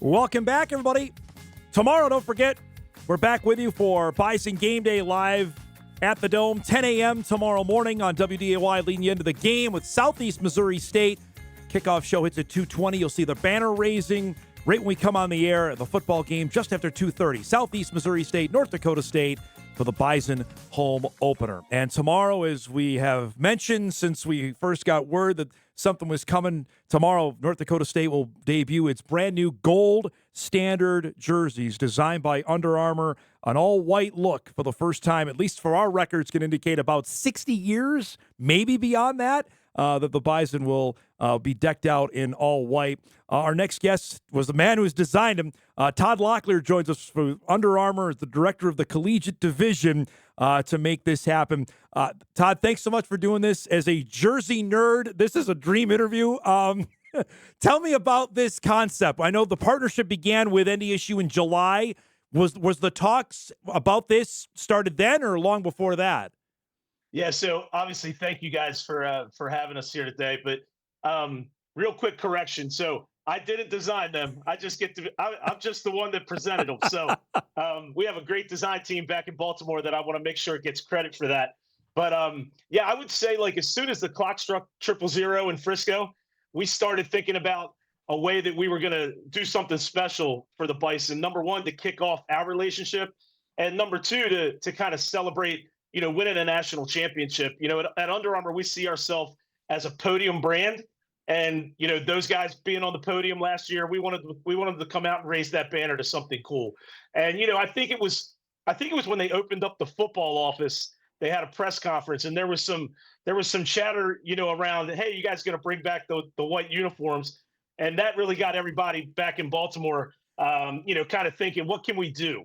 Welcome back, everybody. Tomorrow, don't forget, we're back with you for Bison Game Day live at the Dome, 10 a.m. tomorrow morning on WDAY, leading you into the game with Southeast Missouri State. Kickoff show hits at 2:20. You'll see the banner raising right when we come on the air. The football game just after 2:30. Southeast Missouri State, North Dakota State for the Bison home opener. And tomorrow, as we have mentioned since we first got word that something was coming, tomorrow North Dakota State will debut its brand new gold standard jerseys designed by Under Armour. An all-white look for the first time, at least for our records, can indicate about 60 years, maybe beyond that, that the Bison will be decked out in all white. Our next guest was the man who has designed them. Todd Locklear joins us from Under Armour as the director of the collegiate division to make this happen. Todd, thanks so much for doing this. As a Jersey nerd, this is a dream interview. Tell me about this concept. I know the partnership began with NDSU in July. Was the talks about this started then or long before that? Yeah, so obviously, thank you guys for having us here today. But real quick correction. So I didn't design them. I'm just the one that presented them. So we have a great design team back in Baltimore that I want to make sure gets credit for that. But yeah, I would say like as soon as the clock struck 000 in Frisco, we started thinking about a way that we were going to do something special for the Bison. Number one, to kick off our relationship, and number two, to kind of celebrate, winning a national championship. At Under Armour, we see ourselves as a podium brand, and those guys being on the podium last year, we wanted to come out and raise that banner to something cool. And I think it was when they opened up the football office, they had a press conference, and there was some chatter, around, hey, you guys going to bring back the white uniforms. And that really got everybody back in Baltimore, kind of thinking, what can we do?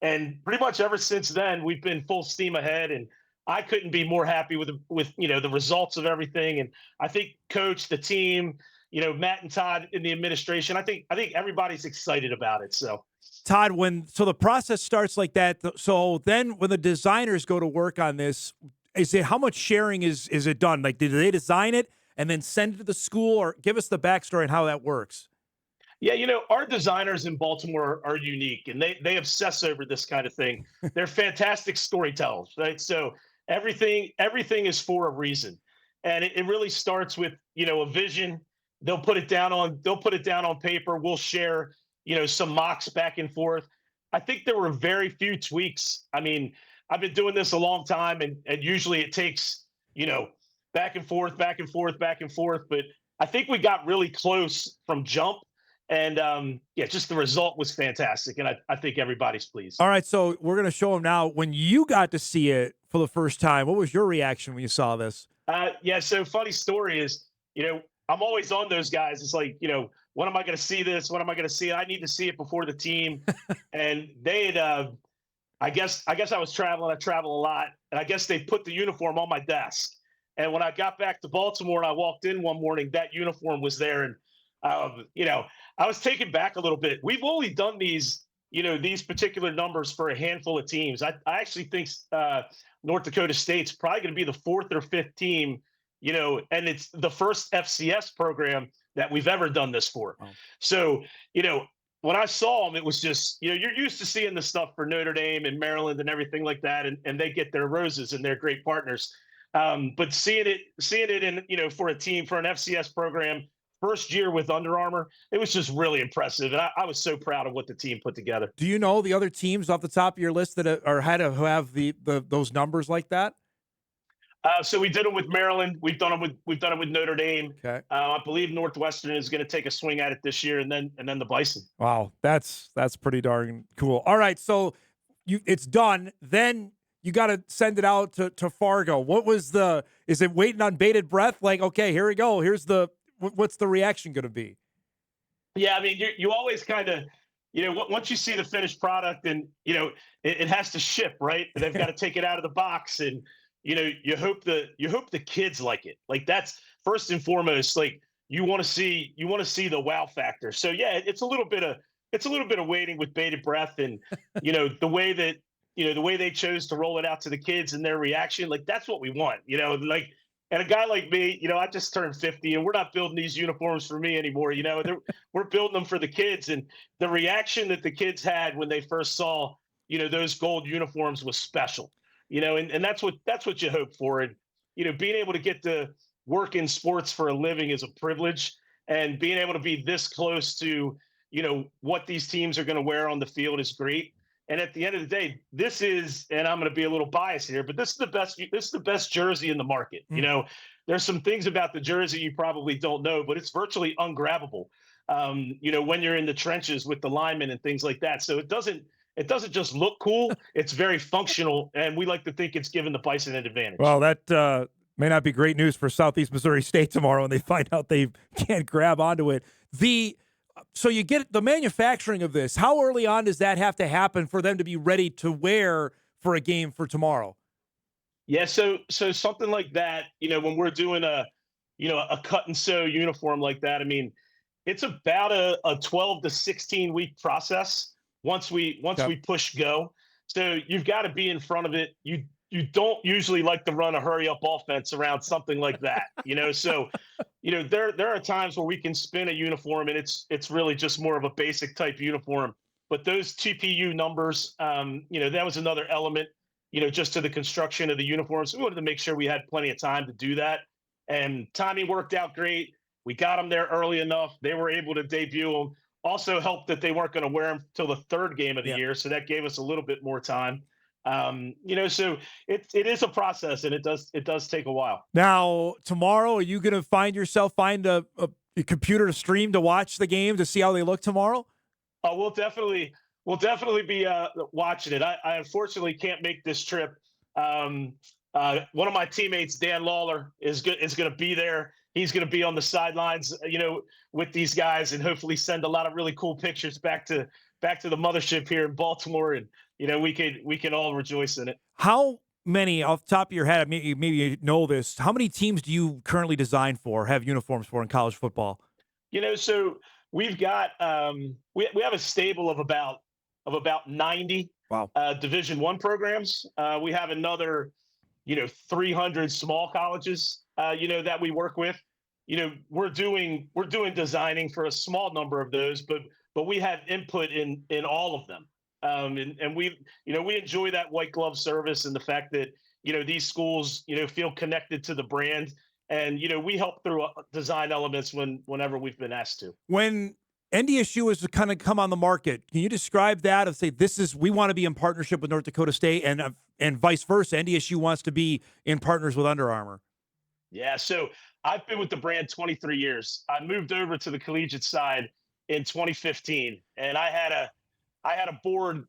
And pretty much ever since then, we've been full steam ahead. And I couldn't be more happy with the results of everything. And I think coach, the team, Matt and Todd in the administration, I think everybody's excited about it. So Todd, so the process starts like that. So then when the designers go to work on this, how much sharing is it done? Like, did they design it and then send it to the school, or give us the backstory on how that works? Yeah, our designers in Baltimore are unique, and they obsess over this kind of thing. They're fantastic storytellers, right? So everything is for a reason, and it really starts with a vision. They'll put it down on paper. We'll share some mocks back and forth. I think there were very few tweaks. I mean, I've been doing this a long time, and usually it takes back and forth. But I think we got really close from jump. And just the result was fantastic. And I think everybody's pleased. All right. So we're going to show them now. When you got to see it for the first time, what was your reaction when you saw this? So funny story is, I'm always on those guys. It's like, when am I going to see this? When am I going to see it? I need to see it before the team. And they had, I guess I was traveling. I travel a lot. And I guess they put the uniform on my desk. And when I got back to Baltimore and I walked in one morning, that uniform was there. And, I was taken back a little bit. We've only done these particular numbers for a handful of teams. I actually think North Dakota State's probably going to be the fourth or fifth team, and it's the first FCS program that we've ever done this for. Oh. So, when I saw them, it was just, you're used to seeing the stuff for Notre Dame and Maryland and everything like that, and they get their roses and they're great partners. But seeing it in, for a team, for an FCS program, first year with Under Armour, it was just really impressive. And I was so proud of what the team put together. Do you know the other teams off the top of your list that are had to have those numbers like that? So we did it with Maryland. We've done it with Notre Dame. Okay. I believe Northwestern is going to take a swing at it this year, and then the Bison. Wow, that's pretty darn cool. All right, so it's done. Then you got to send it out to Fargo. What was is it waiting on bated breath? Like, okay, here we go. What's the reaction going to be? Yeah, I mean, you always kind of, once you see the finished product and, it has to ship, right? They've got to take it out of the box, and, you hope the kids like it. Like, that's first and foremost. Like, you want to see the wow factor. So yeah, it's a little bit of waiting with bated breath, and the way they chose to roll it out to the kids and their reaction. Like, that's what we want. Like, And a guy like me, I just turned 50 and we're not building these uniforms for me anymore. We're building them for the kids. And the reaction that the kids had when they first saw, those gold uniforms was special, and that's what you hope for. And, being able to get to work in sports for a living is a privilege. And being able to be this close to, what these teams are going to wear on the field is great. And at the end of the day, this is, and I'm going to be a little biased here, but this is the best. This is the best jersey in the market. There's some things about the jersey you probably don't know, but it's virtually ungrabbable. When you're in the trenches with the linemen and things like that. So it doesn't just look cool. It's very functional, and we like to think it's given the Bison an advantage. Well, that may not be great news for Southeast Missouri State tomorrow when they find out they can't grab onto it. So you get the manufacturing of this. How early on does that have to happen for them to be ready to wear for a game for tomorrow? Yeah, so something like that, when we're doing a cut and sew uniform like that, I mean, it's about a 12 to 16 week process once we push go. So you've got to be in front of it. You don't usually like to run a hurry up offense around something like that, So, there are times where we can spin a uniform and it's really just more of a basic type uniform. But those TPU numbers, that was another element, just to the construction of the uniforms. So we wanted to make sure we had plenty of time to do that. And timing worked out great. We got them there early enough. They were able to debut them. Also helped that they weren't going to wear them till the third game of the year. So that gave us a little bit more time. So it is a process, and it does take a while. Now, tomorrow, are you going to find a computer to stream to watch the game to see how they look tomorrow? Oh, we'll definitely be watching it. I unfortunately can't make this trip. One of my teammates, Dan Lawler, is going to be there. He's going to be on the sidelines, with these guys, and hopefully send a lot of really cool pictures back to the mothership here in Baltimore, and we can all rejoice in it. How many, off the top of your head, maybe you know this, how many teams do you currently design for, have uniforms for in college football? So we've got we have a stable of about 90 wow Division I programs. We have another 300 small colleges that we work with. We're doing designing for a small number of those, but we have input in all of them. And we enjoy that white glove service and the fact that these schools feel connected to the brand, and we help through design elements whenever we've been asked to. When NDSU is to kind of come on the market, can you describe that and say we want to be in partnership with North Dakota State, and vice versa? NDSU wants to be in partners with Under Armour. Yeah, so I've been with the brand 23 years. I moved over to the collegiate side in 2015, and I had a board,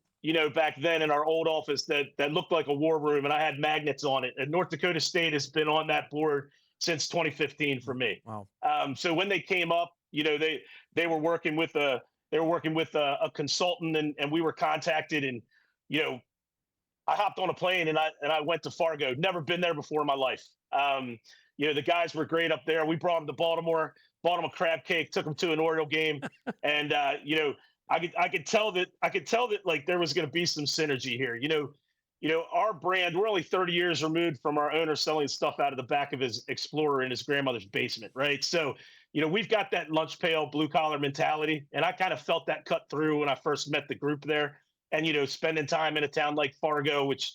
back then in our old office that looked like a war room, and I had magnets on it. And North Dakota State has been on that board since 2015 for me. Wow. So when they came up, they were working with a consultant, and we were contacted, and I hopped on a plane and I went to Fargo. Never been there before in my life. The guys were great up there. We brought them to Baltimore, bought them a crab cake, took them to an Oriole game, and I could tell that like there was going to be some synergy here. Our brand, we're only 30 years removed from our owner selling stuff out of the back of his Explorer in his grandmother's basement, right? So, we've got that lunch pail blue collar mentality, and I kind of felt that cut through when I first met the group there. And spending time in a town like Fargo, which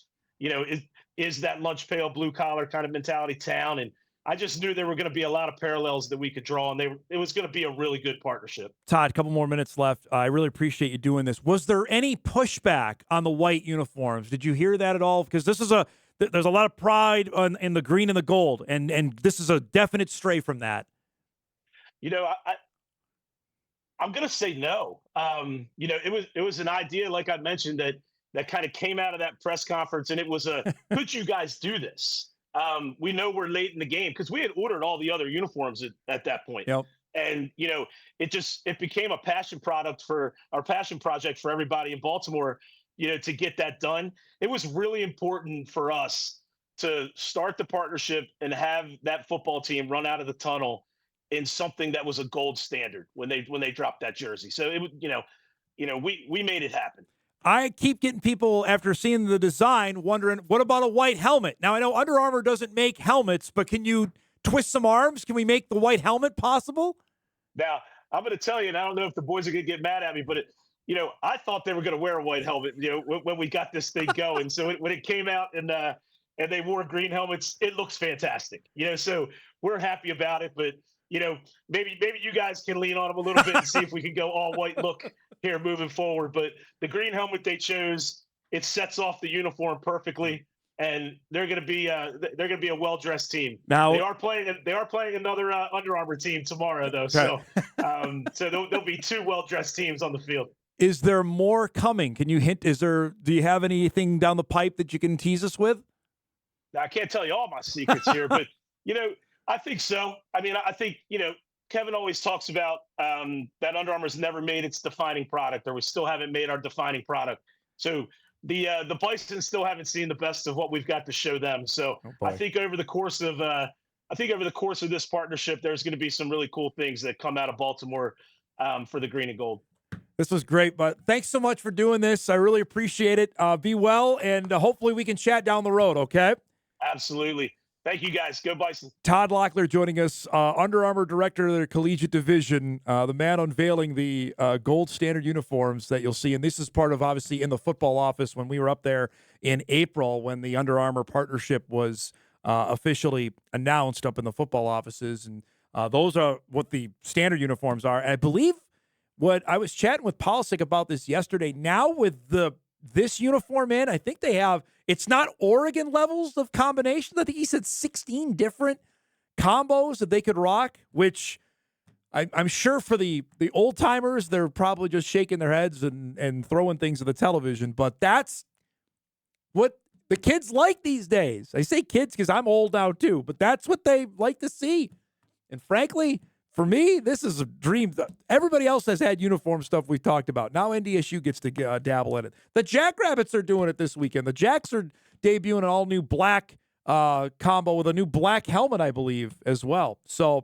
is that lunch pail blue collar kind of mentality town, and I just knew there were going to be a lot of parallels that we could draw, and it was going to be a really good partnership. Todd, a couple more minutes left. I really appreciate you doing this. Was there any pushback on the white uniforms? Did you hear that at all? Because there's a lot of pride in the green and the gold, and this is a definite stray from that. I'm going to say no. It was an idea, like I mentioned, that kind of came out of that press conference, and it was could you guys do this? We know we're late in the game because we had ordered all the other uniforms at that point. Yep. And, it became a passion project for everybody in Baltimore, to get that done. It was really important for us to start the partnership and have that football team run out of the tunnel in something that was a gold standard when they dropped that jersey. So we made it happen. I keep getting people, after seeing the design, wondering, what about a white helmet? Now, I know Under Armour doesn't make helmets, but can you twist some arms? Can we make the white helmet possible? Now, I'm going to tell you, and I don't know if the boys are going to get mad at me, but I thought they were going to wear a white helmet, when we got this thing going. So when it came out and they wore green helmets, it looks fantastic. So we're happy about it. But maybe you guys can lean on them a little bit and see if we can go all white look here moving forward. But the green helmet they chose, it sets off the uniform perfectly. And they're going to be a well-dressed team. Now they are playing another Under Armour team tomorrow, though. So there'll be two well-dressed teams on the field. Is there more coming? Can you hint? Do you have anything down the pipe that you can tease us with? Now, I can't tell you all my secrets here, but I think so. I mean, I think Kevin always talks about that Under Armour's never made its defining product, or we still haven't made our defining product. So the Bison still haven't seen the best of what we've got to show them. So I think over the course of this partnership, there's going to be some really cool things that come out of Baltimore for the green and gold. This was great, but thanks so much for doing this. I really appreciate it. Be well, and hopefully we can chat down the road, okay? Absolutely. Thank you, guys. Go Bison. Todd Locklear joining us, Under Armour Director of the Collegiate Division, the man unveiling the gold standard uniforms that you'll see. And this is part of, obviously, in the football office when we were up there in April when the Under Armour partnership was officially announced up in the football offices. And those are what the standard uniforms are. And I believe what I was chatting with Polisic about this yesterday. Now with this uniform in, I think they have, it's not Oregon levels of combinations. I think he said 16 different combos that they could rock, which I'm sure for the old timers, they're probably just shaking their heads and throwing things at the television. But that's what the kids like these days. I say kids because I'm old now too, but that's what they like to see. And frankly, for me, this is a dream. Everybody else has had uniform stuff we've talked about. Now NDSU gets to dabble in it. The Jackrabbits are doing it this weekend. The Jacks are debuting an all-new black combo with a new black helmet, I believe, as well. So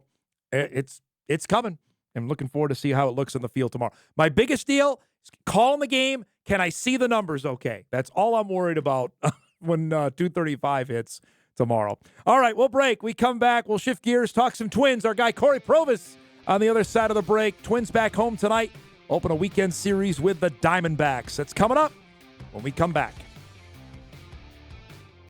it's coming. I'm looking forward to see how it looks in the field tomorrow. My biggest deal is calling the game. Can I see the numbers okay? That's all I'm worried about when 2:35 hits tomorrow. All right, we'll break. We come back. We'll shift gears, talk some Twins. Our guy Corey Provis on the other side of the break. Twins back home tonight. Open a weekend series with the Diamondbacks. That's coming up when we come back.